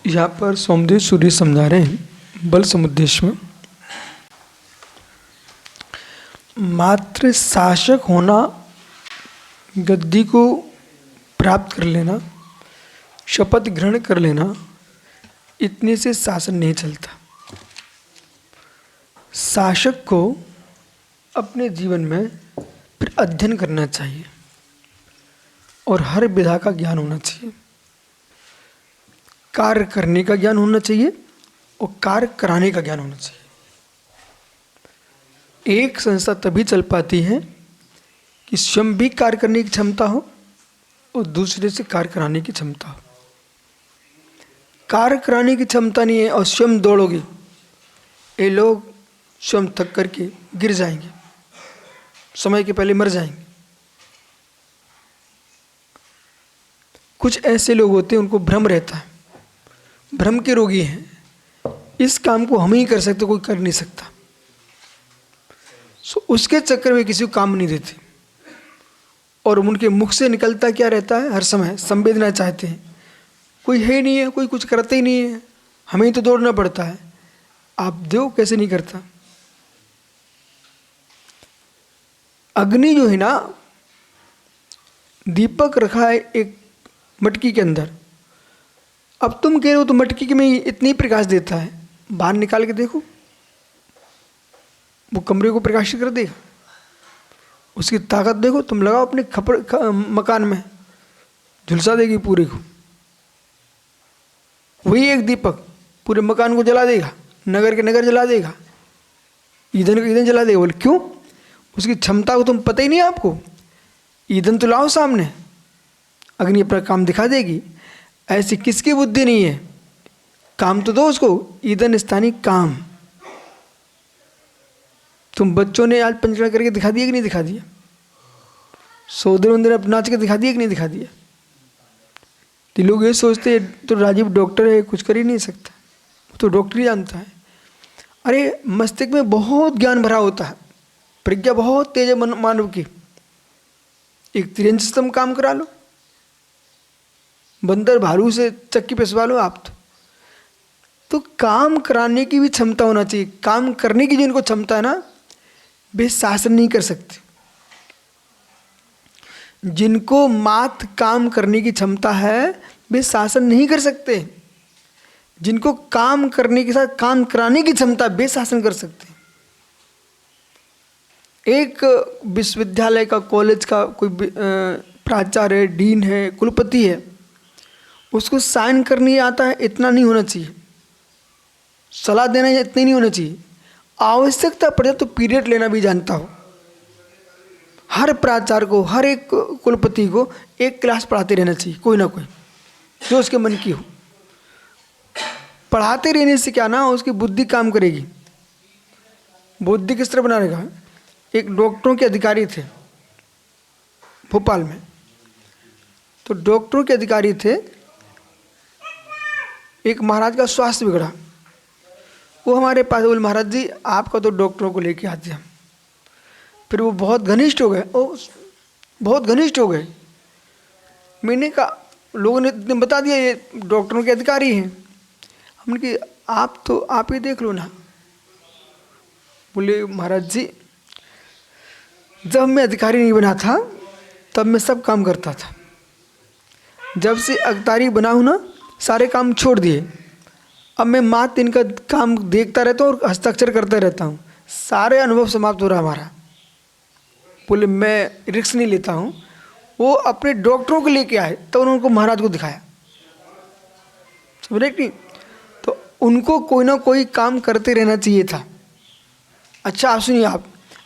यहाँ पर सोमदेव सूर्य समझा रहे हैं बल समुद्देश्य में, मात्र शासक होना, गद्दी को प्राप्त कर लेना, शपथ ग्रहण कर लेना, इतने से शासन नहीं चलता। शासक को अपने जीवन में फिर अध्ययन करना चाहिए और हर विधा का ज्ञान होना चाहिए। कार्य करने का ज्ञान होना चाहिए और कार्य कराने का ज्ञान होना चाहिए। एक संस्था तभी चल पाती है कि स्वयं भी कार्य करने की क्षमता हो और दूसरे से कार्य कराने की क्षमता हो। कार्य कराने की क्षमता नहीं है और स्वयं दौड़ोगे, ये लोग स्वयं थक करके गिर जाएंगे, समय के पहले मर जाएंगे। कुछ ऐसे लोग होते हैं उनको भ्रम रहता है, भ्रम के रोगी हैं, इस काम को हम ही कर सकते, कोई कर नहीं सकता। सो उसके चक्कर में किसी को काम नहीं देते और उनके मुख से निकलता क्या रहता है, हर समय संवेदना चाहते हैं, कोई है ही नहीं है, कोई कुछ करते ही नहीं है, हमें ही तो दौड़ना पड़ता है। आप दो कैसे नहीं करता। अग्नि जो है ना, दीपक रखा है एक मटकी के अंदर, अब तुम कह रहे हो तो मटकी में इतनी प्रकाश देता है, बाहर निकाल के देखो, वो कमरे को प्रकाशित कर देगा। उसकी ताकत देखो, तुम लगाओ अपने मकान में, झुलसा देगी पूरे को। वही एक दीपक पूरे मकान को जला देगा, नगर के नगर जला देगा, ईंधन के ईंधन जला देगा। बोले क्यों? उसकी क्षमता को तुम पता ही नहीं आपको। ईंधन तो लाओ सामने, अग्नि अपना काम दिखा देगी। ऐसी किसकी बुद्धि नहीं है, काम तो दो उसको, ईंधन स्थानीय काम। तुम बच्चों ने आज पंचकर्म करके दिखा दिया कि नहीं दिखा दिया? सौदर वंदर अब नाच के दिखा दिया कि नहीं दिखा दिया? तो लोग ये सोचते हैं तो राजीव डॉक्टर है, कुछ कर ही नहीं सकता, तो डॉक्टर ही जानता है। अरे मस्तिष्क में बहुत ज्ञान भरा होता है, प्रज्ञा बहुत तेज है मानव की। एक तिरंज से तुम काम करा लो, बंदर भालू से चक्की पिसवा लो आप तो काम कराने की भी क्षमता होना चाहिए। काम करने की जिनको क्षमता है ना, वे शासन नहीं कर सकते। जिनको मात्र काम करने की क्षमता है वे शासन नहीं कर सकते। जिनको काम करने के साथ काम कराने की क्षमता, वे शासन कर सकते हैं। एक विश्वविद्यालय का, कॉलेज का कोई प्राचार्य है, डीन है, कुलपति है, उसको साइन करने आता है इतना नहीं होना चाहिए, सलाह देना इतना नहीं होना चाहिए। आवश्यकता पड़े तो पीरियड लेना भी जानता हो। हर प्राचार्य को, हर एक कुलपति को एक क्लास पढ़ाते रहना चाहिए, कोई ना कोई जो उसके मन की हो। पढ़ाते रहने से क्या ना, उसकी बुद्धि काम करेगी। बुद्धि किस तरह बनाने का? एक डॉक्टरों के अधिकारी थे भोपाल में, तो डॉक्टरों के अधिकारी थे। एक महाराज का स्वास्थ्य बिगड़ा, वो हमारे पास बोले महाराज जी आपका तो डॉक्टरों को लेके आते हैं। फिर वो बहुत घनिष्ठ हो गए, बहुत घनिष्ठ हो गए। मैंने कहा, लोगों ने बता दिया ये डॉक्टरों के अधिकारी हैं। हमने कहा आप ही देख लो ना। बोले महाराज जी जब मैं अधिकारी नहीं बना था तब मैं सब काम करता था, जब से अधिकारी बना हूँ ना सारे काम छोड़ दिए। अब मैं मात्र इनका काम देखता रहता हूँ और हस्ताक्षर करता रहता हूँ, सारे अनुभव समाप्त हो रहा हमारा। बोले मैं रिस्क नहीं लेता हूँ। वो अपने डॉक्टरों को लेके आए तब तो उनको महाराज को दिखाया, समझ रहे नहीं? तो उनको कोई ना कोई काम करते रहना चाहिए था। अच्छा आप सुनिए,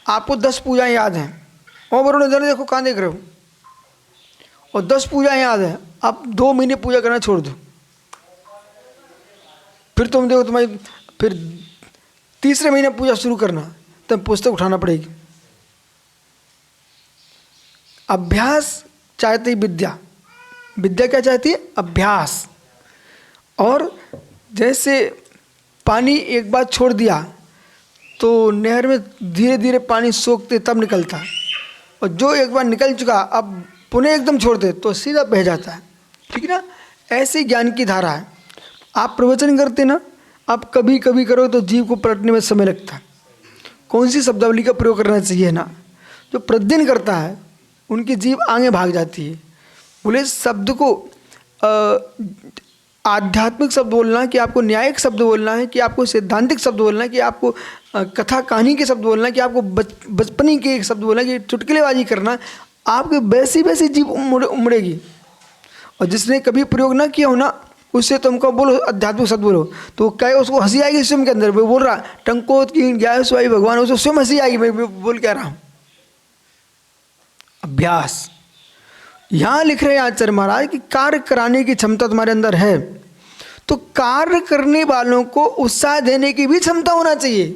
आपको 10 पूजाएँ याद हैं, और बरोड़ इधर देखो कहाँ देख रहे हो, और 10 पूजाएँ याद हैं, आप 2 महीने पूजा करना छोड़ दो, फिर तुम देखो तुम्हारी फिर तीसरे महीने पूजा शुरू करना, तब पुस्तक उठाना पड़ेगी। अभ्यास चाहती है विद्या, विद्या क्या चाहती है? अभ्यास। और जैसे पानी एक बार छोड़ दिया तो नहर में धीरे धीरे पानी सोखते तब निकलता है, और जो एक बार निकल चुका अब पुनः एकदम छोड़ दे तो सीधा बह जाता है, ठीक है ना? ऐसे ज्ञान की धारा है। आप प्रवचन करते ना, आप कभी कभी करो तो जीव को पलटने में समय लगता है। कौन सी शब्दावली का प्रयोग करना चाहिए ना, जो प्रतिदिन करता है उनकी जीव आगे भाग जाती है। बोले शब्द को आध्यात्मिक शब्द बोलना है कि आपको न्यायिक शब्द बोलना है, कि आपको सैद्धांतिक शब्द बोलना है, कि आपको कथा कहानी के शब्द बोलना है, कि आपको बचपनी के शब्द बोलना है, कि चुटकुलेबाजी करना है, आपके वैसी वैसी जीव उमड़ेगी। और जिसने कभी प्रयोग ना किया हो ना, उससे तुमको बोलो आध्यात्मिक शब्द बोलो तो क्या उसको हंसी आएगी स्वयं के अंदर। वो बोल रहा टंकोत की गाय स्वाई भगवान, उसको स्वयं हंसी आएगी। मैं बोल कह रहा हूँ अभ्यास। यहाँ लिख रहे हैं आचार्य महाराज कि कार्य कराने की क्षमता तुम्हारे अंदर है, तो कार्य करने वालों को उत्साह देने की भी क्षमता होना चाहिए।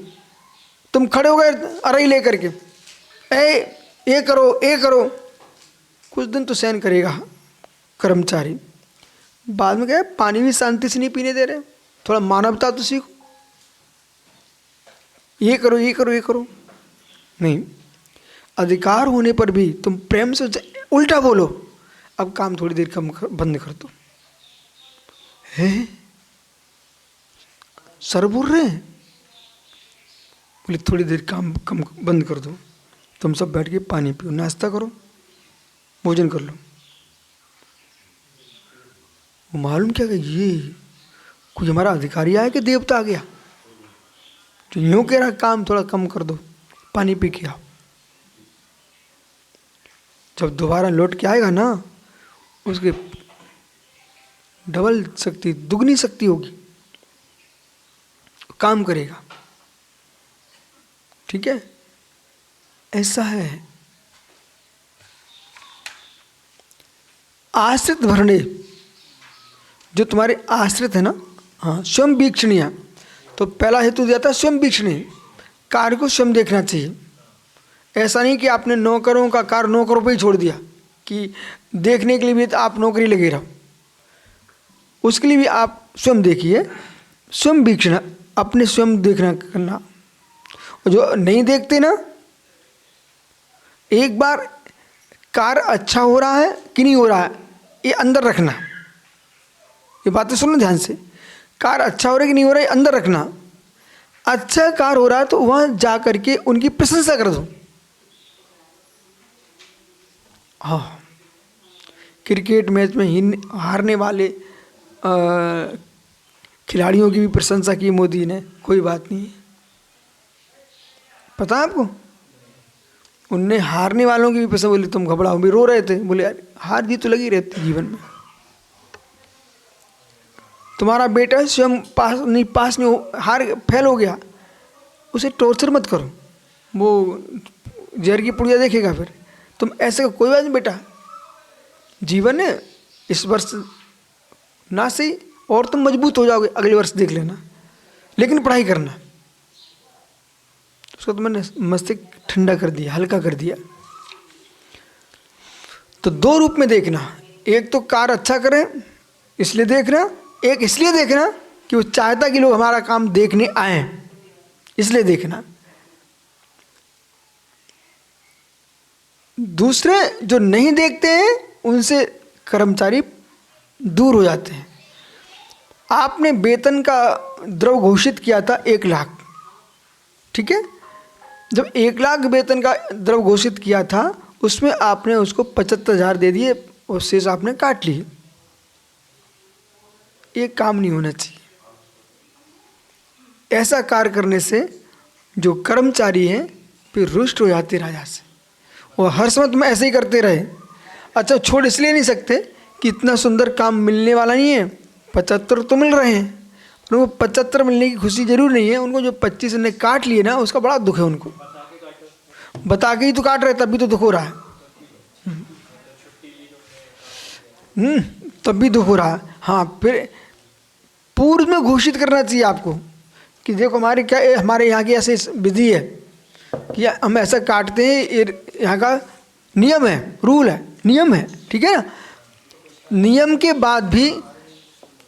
तुम खड़े हो गए अरई लेकर के, ये करो ये करो, कुछ दिन तो सहन करेगा कर्मचारी, बाद में क्या पानी भी शांति से नहीं पीने दे रहे, थोड़ा मानवता तो सीखो, ये करो ये करो ये करो। नहीं, अधिकार होने पर भी तुम प्रेम से उल्टा बोलो, अब काम थोड़ी देर कम बंद कर दो। है सर बोल रहे हैं, बोले थोड़ी देर काम कम बंद कर दो, तुम सब बैठ के पानी पियो, नाश्ता करो, भोजन कर लो। वो मालूम क्या कि ये कोई हमारा अधिकारी आया कि देवता आ गया जो यूँ कह रहा काम थोड़ा कम कर दो, पानी पी के आओ। जब दोबारा लौट के आएगा ना, उसके डबल शक्ति दुगनी शक्ति होगी, काम करेगा। ठीक है, ऐसा है। आश्रित भरणे, जो तुम्हारे आश्रित है ना, हाँ, स्वयं वीक्षणीय। तो पहला हेतु दिया था स्वयं वीक्षणीय, कार्य को स्वयं देखना चाहिए। ऐसा नहीं कि आपने नौकरों का कार्य नौकरों पे ही छोड़ दिया कि देखने के लिए भी तो आप नौकरी लगे रहो, उसके लिए भी आप स्वयं देखिए। स्वयं वीक्षण, अपने स्वयं देखना करना। और जो नहीं देखते ना, एक बार कार्य अच्छा हो रहा है कि नहीं हो रहा है ये अंदर रखना। ये बातें सुनो ध्यान से, कार्य अच्छा हो रहा है कि नहीं हो रहा है अंदर रखना। अच्छा कार्य हो रहा है तो वहाँ जा करके उनकी प्रशंसा कर दो। हाँ, क्रिकेट मैच में हारने वाले खिलाड़ियों की भी प्रशंसा की मोदी ने, कोई बात नहीं। पता है आपको, उनने हारने वालों की भी प्रशंसा, बोले तुम घबराओ, भी रो रहे थे, बोले यार हार जीत तो लगी रहती जीवन में। तुम्हारा बेटा स्वयं पास नहीं हो, हार फेल हो गया, उसे टॉर्चर मत करो, वो जहर की पुड़िया देखेगा फिर। तुम ऐसे कोई बात नहीं बेटा, जीवन है, इस वर्ष ना सही और तुम मजबूत हो जाओगे, अगले वर्ष देख लेना, लेकिन पढ़ाई करना। उसको तो मैंने मस्तिष्क ठंडा कर दिया, हल्का कर दिया। तो दो रूप में देखना, एक तो कार्य अच्छा करें इसलिए देखना, एक इसलिए देखना कि वो चाहता कि लोग हमारा काम देखने आए, इसलिए देखना। दूसरे जो नहीं देखते हैं उनसे कर्मचारी दूर हो जाते हैं। आपने वेतन का द्रव घोषित किया था 1 लाख, ठीक है। जब 1 लाख वेतन का द्रव घोषित किया था, उसमें आपने उसको 75,000 दे दिए और शेष आपने काट लिए। ये काम नहीं होना चाहिए। ऐसा कार्य करने से जो कर्मचारी हैं फिर रुष्ट हो जाते राजा से, और हर समय तुम ऐसे ही करते रहे। अच्छा, छोड़ इसलिए नहीं सकते कि इतना सुंदर काम मिलने वाला नहीं है, 75 तो मिल रहे हैं, उनको 75 मिलने की खुशी जरूर नहीं है। उनको जो 25 ने काट लिए ना, उसका बड़ा दुख है। उनको बता के ही तो काट रहे, तब भी तो दुख हो रहा है। तब भी दुख हो रहा है। हाँ, फिर पूर्व में घोषित करना चाहिए आपको कि देखो हमारे यहाँ की ऐसे विधि है कि हम ऐसा काटते हैं, ये यहाँ का नियम है, रूल है, नियम है, ठीक है ना। नियम के बाद भी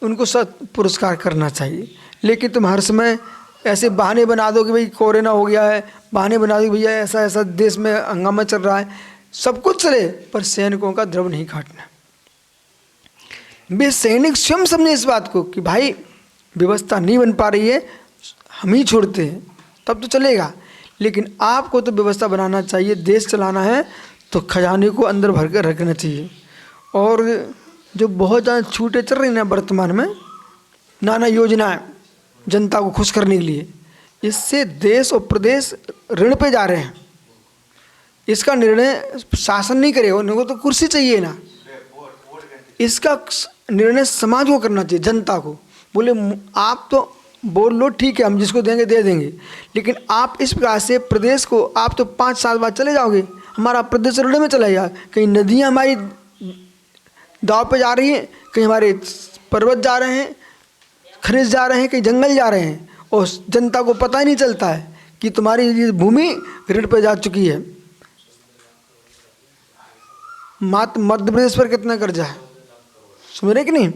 उनको पुरस्कार करना चाहिए। लेकिन तुम हर समय ऐसे बहाने बना दो कि भाई कोरोना हो गया है, बहाने बना दो भैया ऐसा ऐसा देश में हंगामा चल रहा है, सब कुछ चले पर सैनिकों का द्रव नहीं काटना। वे सैनिक स्वयं समझे इस बात को कि भाई व्यवस्था नहीं बन पा रही है, हम ही छोड़ते हैं, तब तो चलेगा। लेकिन आपको तो व्यवस्था बनाना चाहिए। देश चलाना है तो खजाने को अंदर भर कर रखना चाहिए। और जो बहुत ज़्यादा छूटें चल रही ना वर्तमान में, नाना योजनाएं जनता को खुश करने के लिए, इससे देश और प्रदेश ऋण पे जा रहे हैं। इसका निर्णय शासन नहीं करेगा, उनको तो कुर्सी चाहिए ना। इसका निर्णय समाज को करना चाहिए, जनता को। बोले आप तो बोल लो ठीक है, हम जिसको देंगे दे देंगे, लेकिन आप इस प्रकार से प्रदेश को, आप तो 5 साल बाद चले जाओगे, हमारा प्रदेश ऋण में चला जाएगा। कहीं नदियाँ हमारी दाव पे जा रही हैं, कहीं हमारे पर्वत जा रहे हैं, खनिज जा रहे हैं, कहीं जंगल जा रहे हैं, और जनता को पता ही नहीं चलता है कि तुम्हारी ये भूमि ऋण पे जा चुकी है। मात्र मध्य प्रदेश पर कितना कर्जा है, सुन रहे कि नहीं?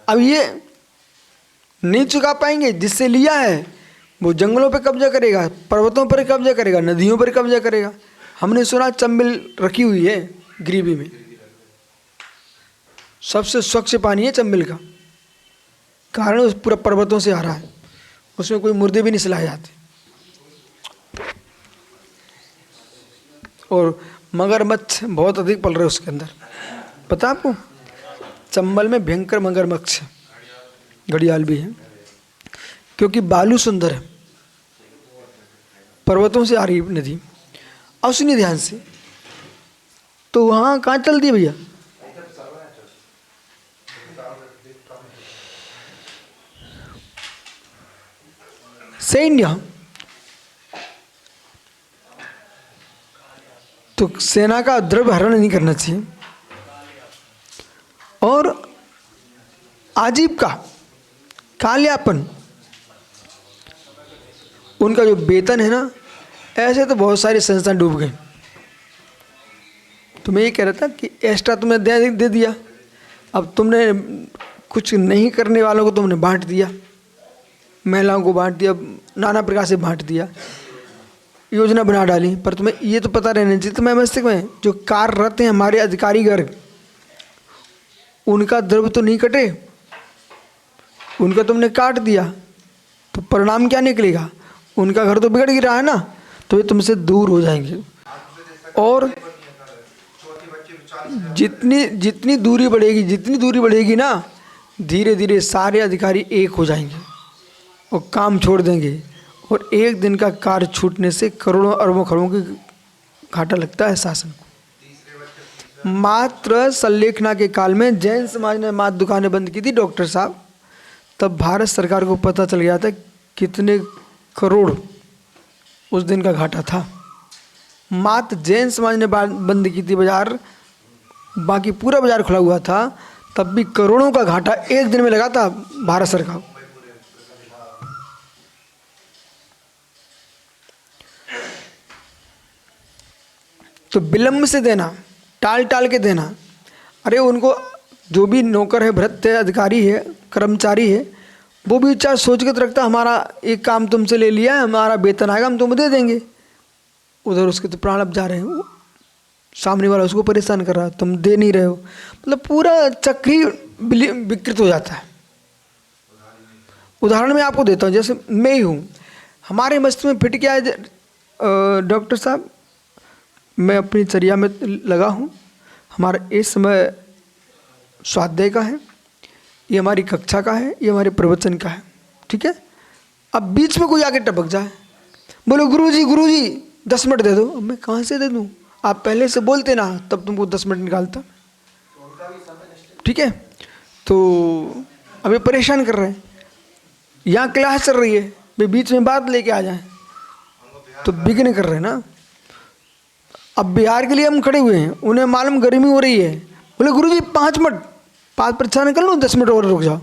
अब ये नहीं चुका पाएंगे, जिससे लिया है वो जंगलों पे कब्जा करेगा, पर्वतों पर कब्जा करेगा, नदियों पर कब्जा करेगा। हमने सुना चंबल रखी हुई है गिरिबी में, सबसे स्वच्छ पानी है चंबल का, कारण उस पूरा पर्वतों से आ रहा है, उसमें कोई मुर्दे भी नहीं सिलाए जाते। और मगरमच्छ बहुत अधिक पल रहे उसके अंदर, पता आपको? चंबल में भयंकर मगरमच्छ है, घड़ियाल भी है, क्योंकि बालू सुंदर है, पर्वतों से आ रही नदी। अब सुनिए ध्यान से, तो वहाँ कहाँ चलती है भैया? सैन्य। तो सेना का द्रव्य हरण नहीं करना चाहिए। और आजीविका, काल्यापन, उनका जो वेतन है ना, ऐसे तो बहुत सारी संस्थान डूब गए। तो मैं ये कह रहा था कि एक्स्ट्रा तुमने दे दिया, अब तुमने कुछ नहीं करने वालों को तुमने बांट दिया, महिलाओं को बांट दिया, नाना प्रकार से बांट दिया, योजना बना डाली। पर तुम्हें ये तो पता रहना चाहिए, तुम्हें मस्तिष्क में जो कार्यरत हैं हमारे अधिकारी वर्ग, उनका द्रव्य तो नहीं कटे, उनका तुमने काट दिया, तो परिणाम क्या निकलेगा? उनका घर तो बिगड़ गिरा है ना, तो ये तुमसे दूर हो जाएंगे। और जितनी दूरी बढ़ेगी ना, धीरे धीरे सारे अधिकारी एक हो जाएंगे और काम छोड़ देंगे। और एक दिन का कार्य छूटने से करोड़ों अरबों खरबों की घाटा लगता है शासन को। मात्र संलेखना के काल में जैन समाज ने मात्र दुकानें बंद की थी डॉक्टर साहब, तब भारत सरकार को पता चल गया था कितने करोड़ उस दिन का घाटा था। मात्र जैन समाज ने बंद की थी बाजार, बाकी पूरा बाजार खुला हुआ था, तब भी करोड़ों का घाटा एक दिन में लगा था भारत सरकार। तो विलंब से देना, टाल के देना। अरे उनको जो भी नौकर है, भृत्य है, अधिकारी है, कर्मचारी है, वो भी चाहे सोच के तो रखता हमारा एक काम तुमसे ले लिया है, हमारा वेतन आएगा, हम तुम्हें दे देंगे। उधर उसके तो प्राण अब जा रहे हैं, सामने वाला उसको परेशान कर रहा है, तुम दे नहीं रहे हो, मतलब पूरा चक्र ही विकृत हो जाता है। उदाहरण मैं आपको देता हूँ, जैसे मैं ही हूँ, हमारे मस्तिष्क में फिट क्या है डॉक्टर साहब, मैं अपनी चर्या में लगा हूँ, हमारा इस समय स्वाध्याय का है, ये हमारी कक्षा का है, ये हमारे प्रवचन का है, ठीक है। अब बीच में कोई आके टपक जाए, बोलो गुरुजी 10 मिनट दे दो। अब मैं कहाँ से दे दूँ? आप पहले से बोलते ना, तब तुमको 10 मिनट निकालता, ठीक है। तो अब ये परेशान कर रहे हैं, यहाँ क्लास चल रही है, वे बीच में बात लेके आ जाए तो बिगने कर रहे हैं ना। अब बिहार के लिए हम खड़े हुए हैं, उन्हें मालूम गर्मी हो रही है, बोले गुरुजी 5 मिनट, 5 परीक्षा निकल लो, 10 मिनट और रुक जाओ।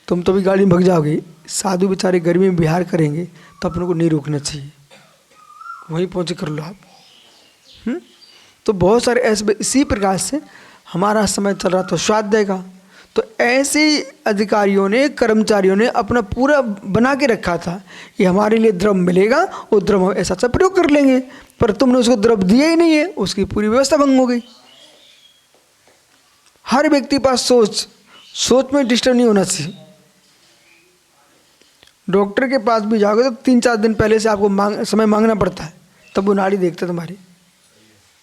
तुम तो भी गाड़ी में भग जाओगे। साधु बेचारे गर्मी में बिहार करेंगे तो अपने को नहीं रोकना चाहिए, वहीं पहुँचे कर लो आप। तो बहुत सारे ऐसे, इसी प्रकार से हमारा समय चल रहा था स्वाध्याय का, तो ऐसे ही अधिकारियों ने, कर्मचारियों ने अपना पूरा बना के रखा था कि हमारे लिए द्रव्य मिलेगा और द्रव्य ऐसा सा प्रयोग कर लेंगे, पर तुमने उसको द्रव्य दिया ही नहीं है, उसकी पूरी व्यवस्था भंग हो गई। हर व्यक्ति के पास सोच में डिस्टर्ब नहीं होना चाहिए। डॉक्टर के पास भी जाओगे तो 3-4 दिन पहले से आपको समय मांगना पड़ता है, तब वो नाड़ी देखते हैं तुम्हारी।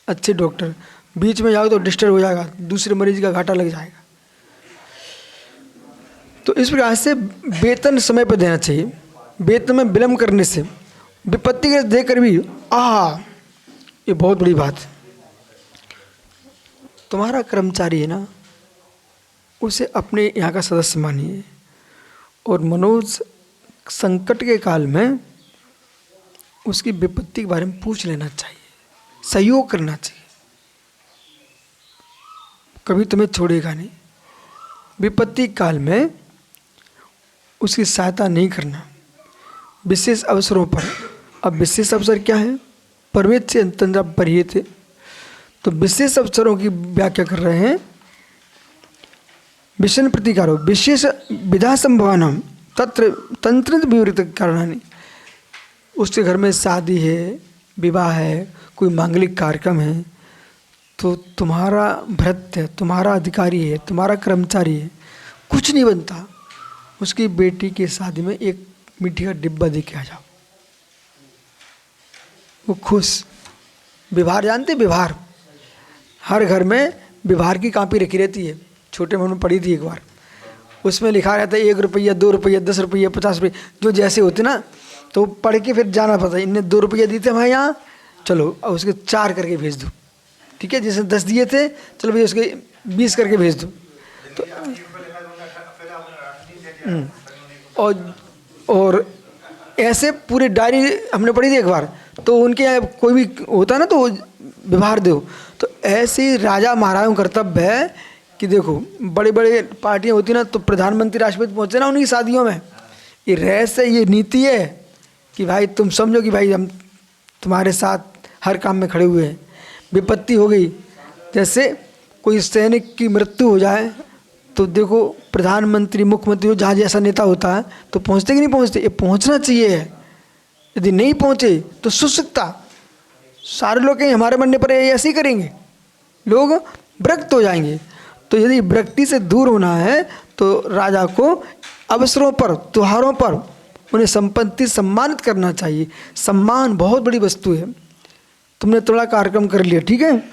अच्छे डॉक्टर, बीच में जाओगे तो डिस्टर्ब हो जाएगा, दूसरे मरीज का घाटा लग जाएगा। तो इस प्रकार से वेतन समय पर देना चाहिए। वेतन में विलम्ब करने से, विपत्ति के देकर भी ये बहुत बड़ी बात है। तुम्हारा कर्मचारी है ना, उसे अपने यहाँ का सदस्य मानिए और मनोज संकट के काल में उसकी विपत्ति के बारे में पूछ लेना चाहिए, सहयोग करना चाहिए। कभी तुम्हें छोड़ेगा नहीं। विपत्ति काल में उसकी सहायता नहीं करना, विशेष अवसरों पर। अब विशेष अवसर क्या है? परवेद से तंत्र परिये थे, तो विशेष अवसरों की व्याख्या कर रहे हैं। विषण प्रतिकारो विशेष विधा संभवानाम तत्र तंत्र विवृत कारणानि। उसके घर में शादी है, विवाह है, कोई मांगलिक कार्यक्रम है, तो तुम्हारा भृत्य है, तुम्हारा अधिकारी है, तुम्हारा कर्मचारी है, कुछ नहीं बनता, उसकी बेटी की शादी में एक मिट्टी का डिब्बा दे के आ जाओ, वो खुश। विभार जानते? विभार, हर घर में विभार की कॉपी रखी रहती है, छोटे में पढ़ी थी एक बार। उसमें लिखा रहता है 1 रुपया, 2 रुपया, 10 रुपया, 50 रुपये, जो जैसे होते ना, तो पढ़ के फिर जाना पड़ता है। इनने 2 रुपया दिए थे भाई यहाँ, चलो और उसके 4 करके भेज दो, ठीक है। जिसने 10 दिए थे, चलो भैया उसके 20 करके भेज दो। तो और ऐसे पूरी डायरी हमने पढ़ी थी एक बार। तो उनके यहाँ कोई भी होता ना तो व्यवहार दो। तो ऐसे ही राजा महाराजाओं का कर्तव्य है कि देखो बड़े बड़े पार्टियाँ होती ना, तो प्रधानमंत्री राष्ट्रपति पहुँचे ना उनकी शादियों में, ये रहस्य, ये नीति है कि भाई तुम समझो कि भाई हम तुम्हारे साथ हर काम में खड़े हुए हैं। विपत्ति हो गई, जैसे कोई सैनिक की मृत्यु हो जाए, तो देखो प्रधानमंत्री, मुख्यमंत्री हो, जहाँ जैसा नेता होता है तो पहुँचते कि नहीं पहुँचते? ये पहुँचना चाहिए। यदि नहीं पहुँचे तो सुसुकता, सारे लोग कहीं हमारे मरने पर ऐसे ही करेंगे, लोग विरक्त हो जाएंगे। तो यदि विरक्ति से दूर होना है तो राजा को अवसरों पर, त्योहारों पर उन्हें संपत्ति सम्मानित करना चाहिए। सम्मान बहुत बड़ी वस्तु है। तुमने थोड़ा कार्यक्रम कर लिया, ठीक है,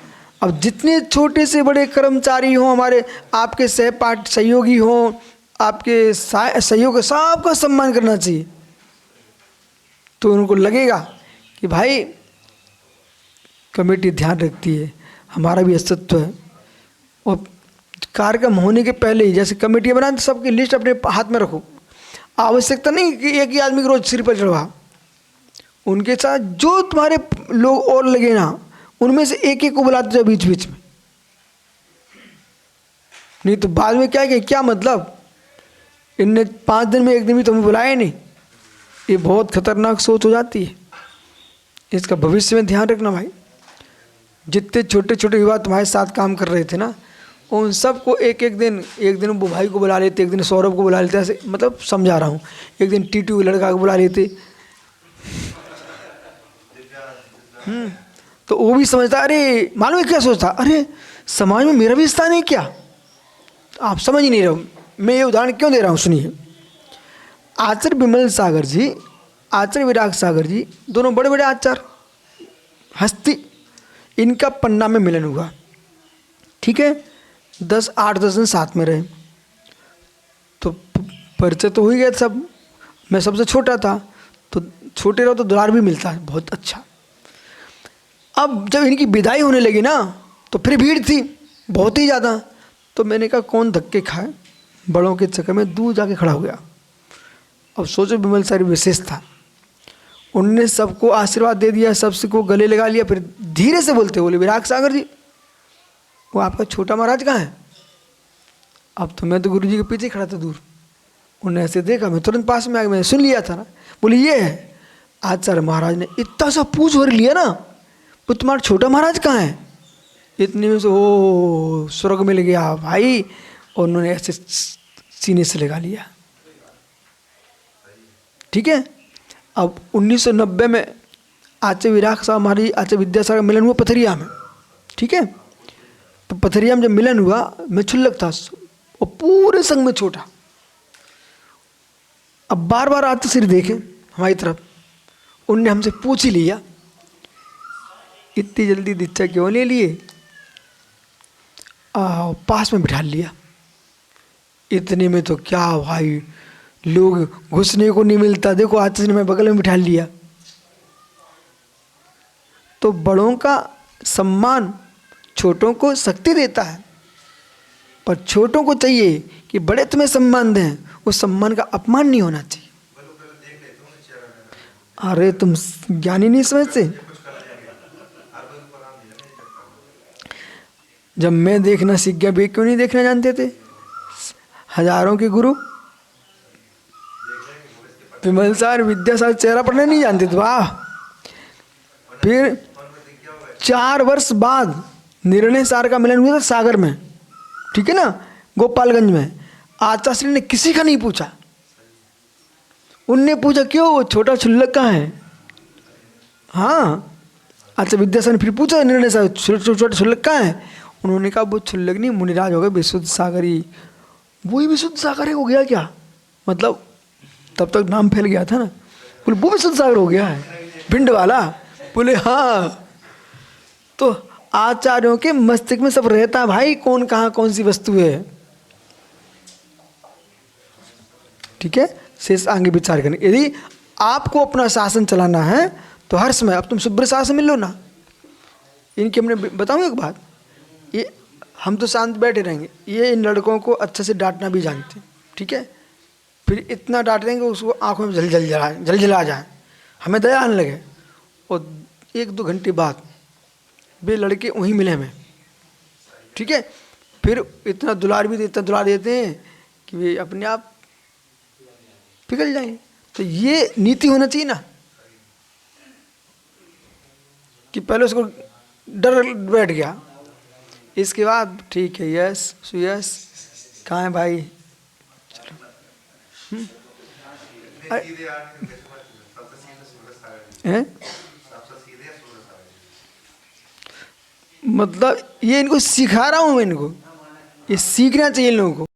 अब जितने छोटे से बड़े कर्मचारी हों, हमारे आपके सहयोगी हों, आपके सहयोग, सबका सम्मान करना चाहिए। तो उनको लगेगा कि भाई कमेटी ध्यान रखती है, हमारा भी अस्तित्व है। और कार्यक्रम होने के पहले ही जैसे कमेटियाँ बनाते, सबकी लिस्ट अपने हाथ में रखो। आवश्यकता नहीं कि एक ही आदमी को रोज सिर पर चढ़वा, उनके साथ जो तुम्हारे लोग और लगे ना, उनमें से एक एक को बुलाते जाओ बीच बीच में। नहीं तो बाद में क्या है, क्या मतलब, इनने 5 दिन में 1 दिन भी तुम्हें बुलाया नहीं। ये बहुत खतरनाक सोच हो जाती है। इसका भविष्य में ध्यान रखना भाई। जितने छोटे छोटे युवा तुम्हारे साथ काम कर रहे थे ना, उन सबको एक दिन वो भाई को बुला लेते, एक दिन सौरभ को बुला लेते, ऐसे मतलब समझा रहा हूँ, एक दिन टीटू लड़का को बुला लेते। तो वो भी समझता, अरे मालूम है क्या सोचता, अरे समाज में मेरा भी स्थान है क्या? आप समझ ही नहीं रहे हो। मैं ये उदाहरण क्यों दे रहा हूँ, सुनिए। आचार्य विमल सागर जी, आचार्य विराग सागर जी, दोनों बड़े बड़े आचार्य हस्ती, इनका पन्ना में मिलन हुआ, ठीक है। 8-10 दिन साथ में रहे, तो परिचय तो हो ही गया सब। मैं सबसे छोटा था, तो छोटे रहो तो दुलार भी मिलता है, बहुत अच्छा। अब जब इनकी विदाई होने लगी ना, तो फिर भीड़ थी बहुत ही ज़्यादा। तो मैंने कहा कौन धक्के खाए, बड़ों के चक्कर में दूर जाके खड़ा हो गया। अब सोचो विमल सारी विशेष था, उनने सबको आशीर्वाद दे दिया, सबसे को गले लगा लिया। फिर धीरे से बोलते, बोले विराग सागर जी, वो आपका छोटा महाराज कहाँ है? अब तो मैं तो गुरु जी के पीछे खड़ा था दूर। उन्होंने ऐसे देखा, मैं तुरंत पास में आ गया, मैंने सुन लिया था ना। बोले ये है। आचार्य महाराज ने इतना सा पूछ भर लिया ना, वो तुम्हारा छोटा महाराज कहाँ है? इतने में से ओ स्वर्ग में ले गया भाई, और उन्होंने ऐसे सीने से लगा लिया, ठीक है। अब 1990 में आचार्य विराग साहब, हमारी आचार्य विद्यासागर मिलन हुआ पथरिया में, ठीक है। तो पथरिया में जब मिलन हुआ, मैं क्षुल्लक था, और पूरे संग में छोटा। अब बार बार आते सिर देखे हमारी तरफ, उनने हमसे पूछ ही लिया इतनी जल्दी दीक्षा क्यों ले लिए, पास में बिठा लिया। इतने में तो क्या भाई, लोग घुसने को नहीं मिलता, देखो आते ने मैं बगल में बिठा लिया। तो बड़ों का सम्मान छोटों को शक्ति देता है, पर छोटों को चाहिए कि बड़े तुम्हें सम्मान दें, उस सम्मान का अपमान नहीं होना चाहिए। अरे तुम ज्ञानी नहीं समझते। जब मैं देखना सीख गया, वे क्यों नहीं देखना जानते थे? हजारों के गुरु विमल सार विद्यासागर चेहरा पढ़ना नहीं जानते थे। वाह। फिर 4 वर्ष बाद निर्णय सार का मिलन हुआ था सागर में, ठीक है ना, गोपालगंज में। आचार्य ने किसी का नहीं पूछा। उनने पूछा क्यों, वो छोटा छुल्लक कहाँ है? हाँ, अच्छा विद्यासागर ने फिर पूछा निर्णय सार छोटा छुल्लक कहाँ है? उन्होंने कहा वो छुल्लक नहीं, मुनिराज हो गए विशुद्ध सागर ही। वही विशुद्ध सागर हो गया क्या? मतलब तब तक नाम फैल गया था ना। बोले वो विशुद्ध सागर हो गया है भिंड वाला? बोले हाँ। तो आचार्यों के मस्तिष्क में सब रहता है भाई, कौन कहाँ कौन सी वस्तु है। ठीक है, शेष आगे विचार करने। यदि आपको अपना शासन चलाना है तो हर समय, अब तुम शुभ्र शासन मिल लो ना। इनकी हमने बताऊँ एक बात, ये हम तो शांत बैठे रहेंगे, ये इन लड़कों को अच्छे से डांटना भी जानते हैं, ठीक है। फिर इतना डांट देंगे उसको आंखों में जल जला जाए, हमें दया आने लगे। और 1-2 घंटे बाद वे लड़के वहीं मिले हमें, ठीक है। फिर इतना दुलार देते हैं कि वे अपने आप पिघल जाएंगे। तो ये नीति होना चाहिए ना, कि पहले उसको डर बैठ गया, इसके बाद ठीक है यस सुयस कहाँ है भाई, चलो। मतलब ये इनको सिखा रहा हूँ मैं, इनको ये सीखना चाहिए इन लोगों को।